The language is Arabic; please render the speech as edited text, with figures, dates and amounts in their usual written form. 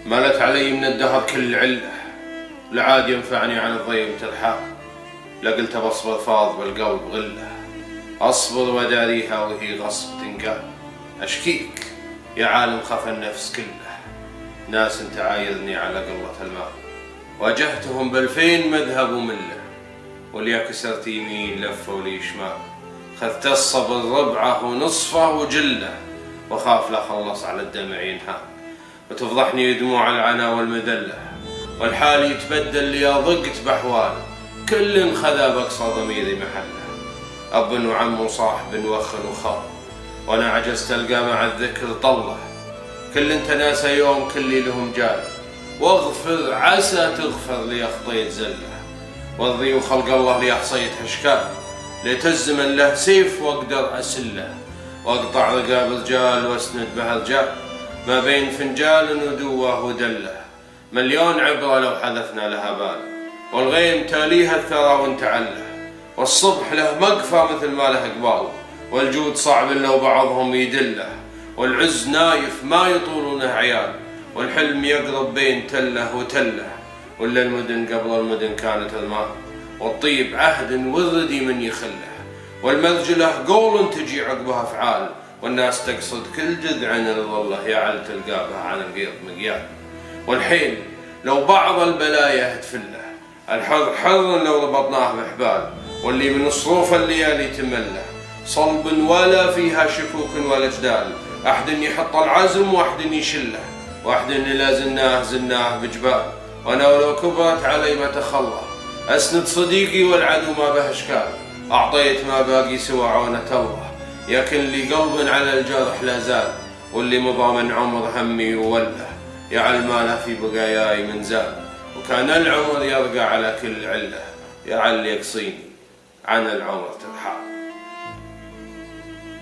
مالت علي من الدهر كل عله، لا عاد ينفعني عن الضيم ترحال. لا قلت بصبر فاض بالقلب غله، اصبر وداريها وهي غصب تنقال. اشكيك يا عالم خفى النفس كله، ناس تعايرني على قلة المال. واجهتهم بالفين مذهب ومله، وليا كسرت يمين لفه ولي شمال. خذت الصبر ربعه ونصفه وجله، وخاف لا خلص على الدمع ينحال. وتفضحني دموع العنا والمذله، والحال يتبدل لي ضقت بحوال. كل خذا بقصى ضميري محله، اب وعم وصاحب وخ وخال. وانا عجزت القى مع الذكر طله، كل تناسى يوم كل لهم جال. واغفر عسى تغفر لي خطيت زله، وارضي وخلق الله لي احصيت اشكال. ليت الزمن له سيف واقدر اسله، واقطع رقاب رجال واسند به رجال. ما بين فنجال ودوه ودله، مليون عبره لو حذفنا لها بال. والغيم تاليها الثرى وانتعله، والصبح له مقفى مثل ما له قبال. والجود صعب لو بعضهم يدله، والعز نايف ما يطولونه عيال. والحلم يقرب بين تله وتله، ولا المدن قبل المدن كانت الماء. والطيب عهد والردي من يخله، والمرجله قول تجي عقبها افعال. والناس تقصد كل جذع رضا الله، يعل تلقابها عن القيض مقيال. والحين لو بعض البلايا تفله، الحر حر لو ربطناه بحبال. واللي من صروف الليالي تمله، صلب ولا فيها شكوك ولا جدال. احد يحط العزم واحد يشله، واحد إذا زناه بجبال. وانا ولو كبرت علي ما تخلى، اسند صديقي والعدو ما به اشكال. اعطيت ما باقي سوى عونة الله، يكن لي قلب على الجرح لا زال. واللي مضى من عمر همي ووله، يعل ما له في بقاياي من زال. وكان العمر يرقى على كل عله، يعل يقصيني عن العمر ترحال.